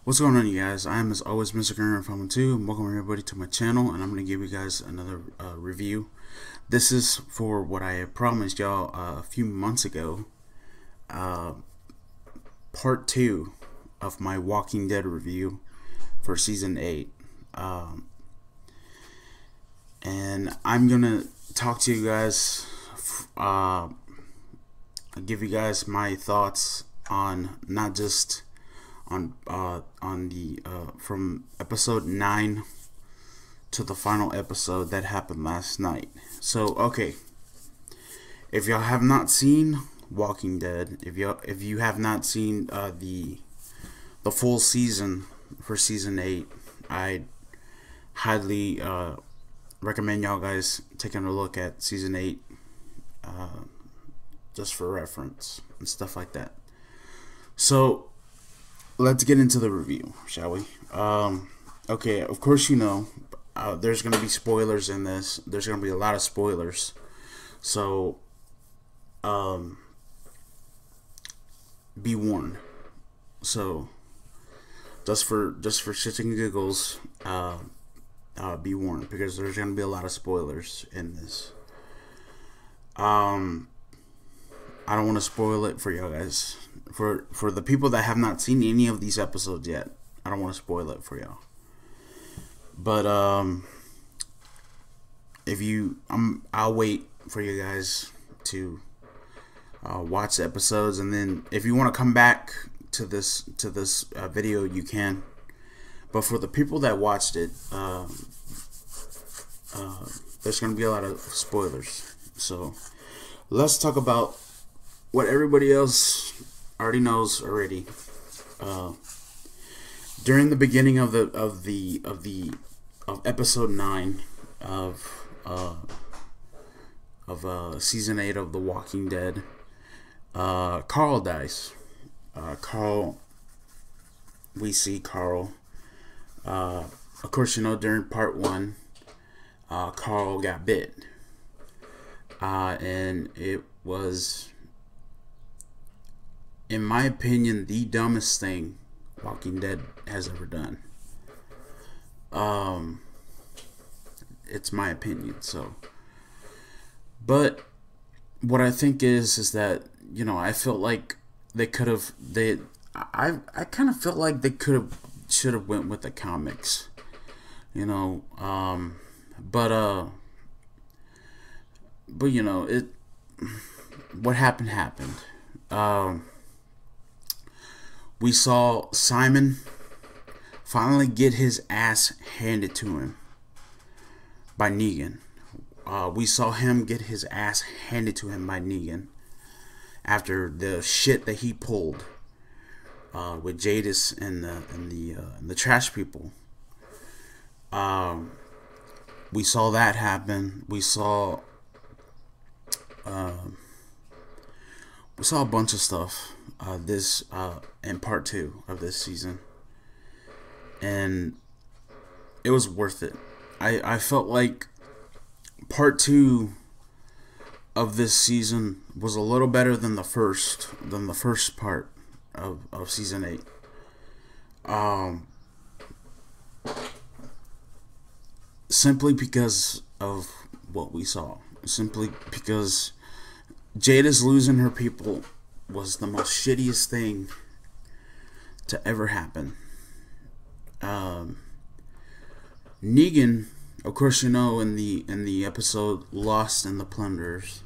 What's going on, you guys? I am, as always, Mr. Gunner512, and welcome everybody to my channel. And I'm going to give you guys another review. This is for what I had promised y'all a few months ago. Part 2 of my Walking Dead review for Season 8. And I'm going to talk to you guys, give you guys my thoughts on not just on the from episode 9 to the final episode that happened last night. So okay, if y'all have not seen Walking Dead, if you have not seen the full season for season 8, I highly recommend y'all guys taking a look at season 8, just for reference and stuff like that. So let's get into the review, shall we? Okay, of course you know there's going to be spoilers in this. There's going to be a lot of spoilers. So, be warned. So, just for shits and giggles, be warned, because there's going to be a lot of spoilers in this. I don't want to spoil it for you guys. For the people that have not seen any of these episodes yet, I don't want to spoil it for y'all. But I'll wait for you guys to watch the episodes, and then if you want to come back to this video, you can. But for the people that watched it, there's going to be a lot of spoilers. So let's talk about what everybody else already knows already. During the beginning of episode 9 of season 8 of The Walking Dead, Carl dies. We see Carl. Of course, you know, during part 1, Carl got bit, and it was, in my opinion, the dumbest thing Walking Dead has ever done. It's my opinion. So, but what I think is that, you know, I felt like they could have, I kind of felt like they should have went with the comics, you know. But you know, what happened. We saw Simon finally get his ass handed to him by Negan. We saw him get his ass handed to him by Negan after the shit that he pulled with Jadis and the trash people. We saw that happen. We saw a bunch of stuff in part 2 of this season, and it was worth it. I felt like part 2 of this season was a little better than the first part of season 8. Simply because of what we saw. Simply because Jada's losing her people was the most shittiest thing to ever happen. Negan, of course, you know, in the episode Lost in the Plunderers,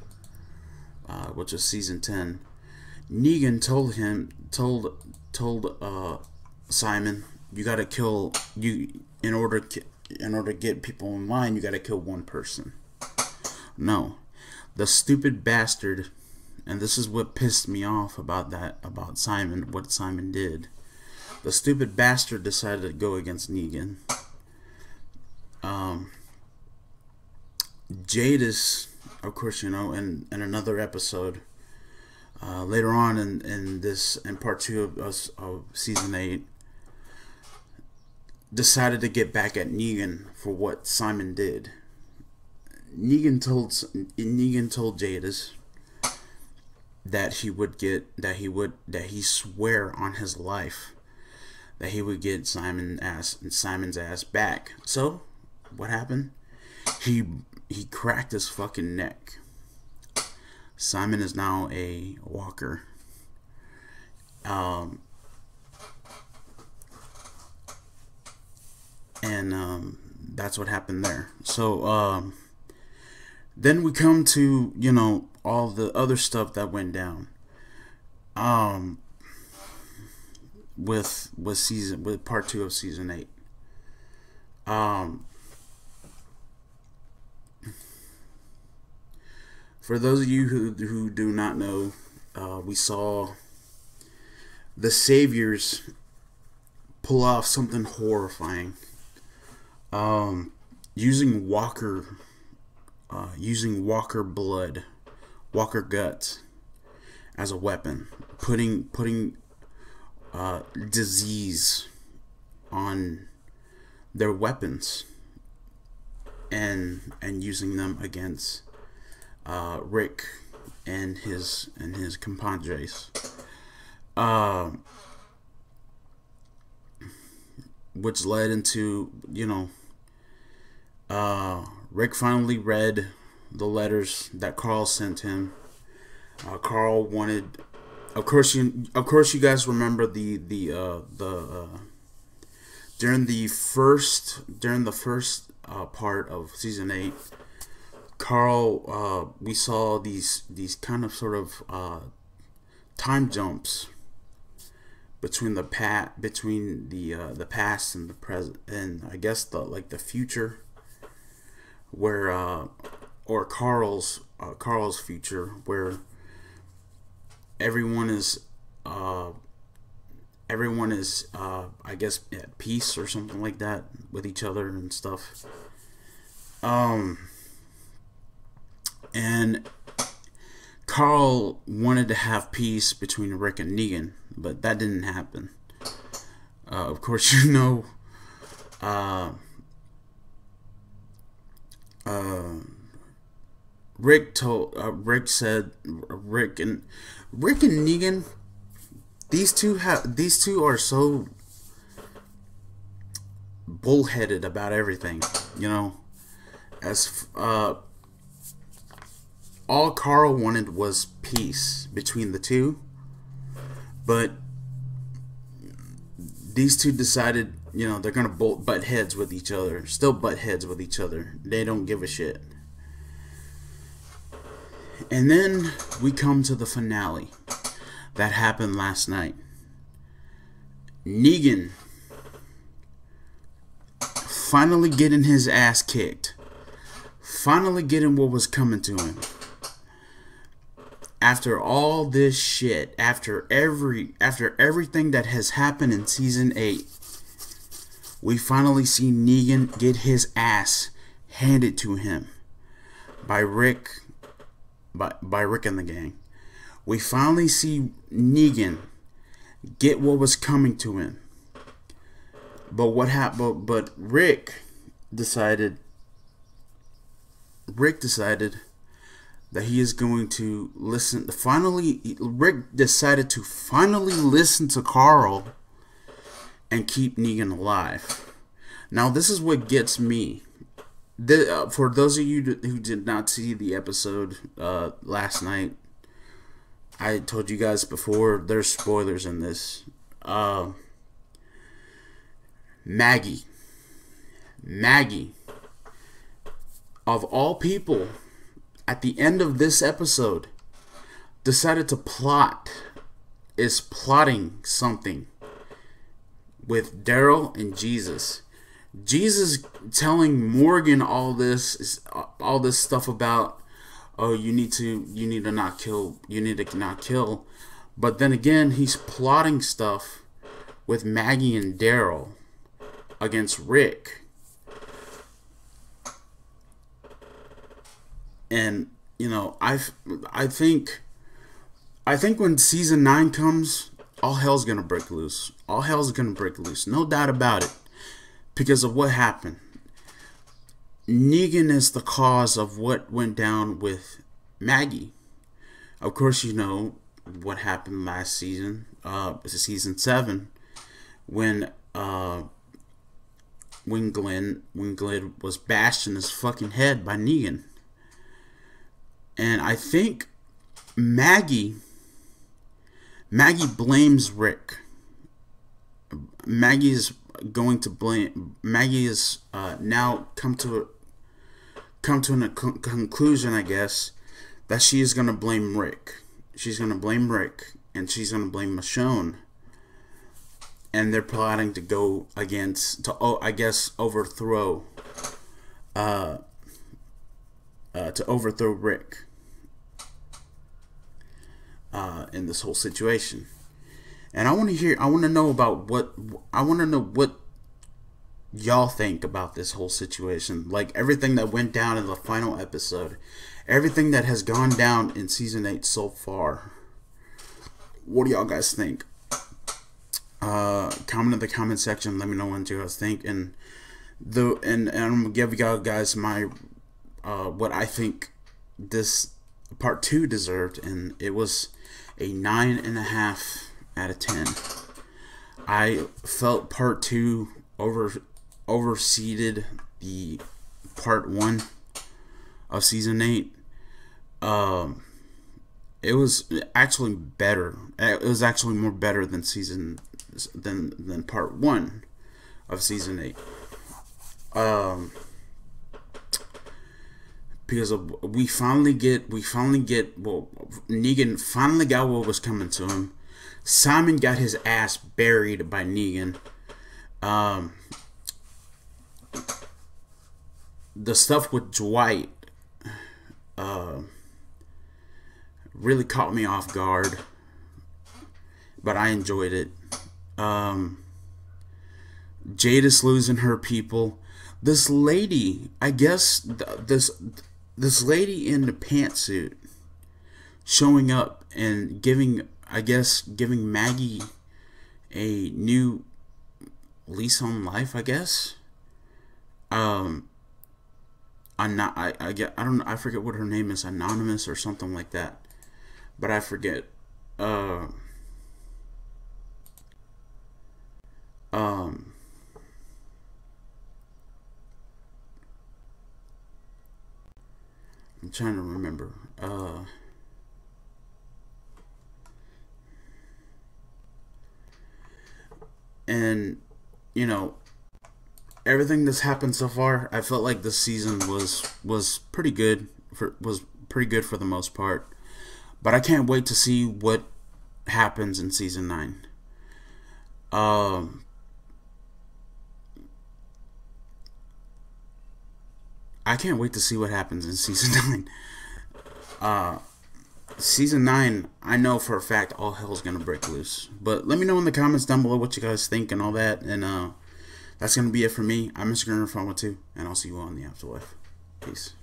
which is season 10, Negan told Simon, you gotta kill, in order to get people in line, you gotta kill one person. No, the stupid bastard. And this is what pissed me off about Simon, what Simon did. The stupid bastard decided to go against Negan. Jadis, of course, you know, in another episode, later on in part 2 of season 8, decided to get back at Negan for what Simon did. Negan told Jadis that he swear on his life that he would get Simon's ass back. So what happened? He cracked his fucking neck. Simon is now a walker. And that's what happened there. So then we come to, you know, all the other stuff that went down with part 2 of season 8. For those of you who do not know, we saw the Saviors pull off something horrifying, using Walker blood, Walker guts as a weapon, putting disease on their weapons, and using them against Rick and his compadres, which led into, you know, Rick finally read the letters that Carl sent him. Carl wanted, of course you guys remember during the first part of season 8, Carl, we saw these kind of sort of time jumps between the past and the present, and I guess the future, where or Carl's future, where everyone is I guess at peace or something like that with each other and stuff. And Carl wanted to have peace between Rick and Negan, but that didn't happen. Of course, you know, Rick said Rick and Negan, these two are so bullheaded about everything, you know. As all Carl wanted was peace between the two, but these two decided, you know, they're gonna butt heads with each other. Still butt heads with each other. They don't give a shit. And then we come to the finale that happened last night. Negan finally getting his ass kicked. Finally getting what was coming to him. After all this shit, after everything that has happened in season 8, we finally see Negan get his ass handed to him by Rick and the gang. We finally see Negan get what was coming to him. But what happened? But Rick decided that he is going to listen. Rick decided to finally listen to Carl and keep Negan alive. Now, this is what gets me. For those of you who did not see the episode last night, I told you guys before, there's spoilers in this. Maggie, of all people, at the end of this episode, decided to plotting something with Daryl and Jesus. Jesus telling Morgan all this stuff about, oh, you need to not kill. But then again, he's plotting stuff with Maggie and Daryl against Rick. And, you know, I think when season 9 comes, all hell's gonna break loose. All hell's gonna break loose. No doubt about it. Because of what happened. Negan is the cause of what went down with Maggie. Of course, you know what happened last season. Season 7. When when Glenn was bashed in his fucking head by Negan. And I think Maggie blames Rick. Maggie is now come to a conclusion, I guess, that she is going to blame Rick. She's going to blame Rick, and she's going to blame Michonne. And they're plotting to go against, overthrow, to overthrow Rick in this whole situation. And I want to know what y'all think about this whole situation. Like, everything that went down in the final episode, everything that has gone down in season 8 so far. What do y'all guys think? Comment in the comment section. Let me know what you guys think, and I'm gonna give y'all guys my what I think this part 2 deserved, and it was a 9.5 out of 10. I felt part 2 overseeded the part 1 of season 8. It was actually better. It was actually more better than than part 1 of season 8. Because we finally get Negan finally got what was coming to him. Simon got his ass buried by Negan. The stuff with Dwight really caught me off guard, but I enjoyed it. Jadis losing her people. This lady, I guess, this lady in the pantsuit showing up and giving Maggie a new lease on life, I guess. I forget what her name is, Anonymous or something like that, but I forget. I'm trying to remember. And you know, everything that's happened so far, I felt like this season was pretty good for the most part. But I can't wait to see what happens in season 9. I can't wait to see what happens in season 9. Season 9, I know for a fact all hell's gonna break loose. But let me know in the comments down below what you guys think and all that. And that's gonna be it for me. I'm Mr. Gunner 512, and I'll see you all in the afterlife. Peace.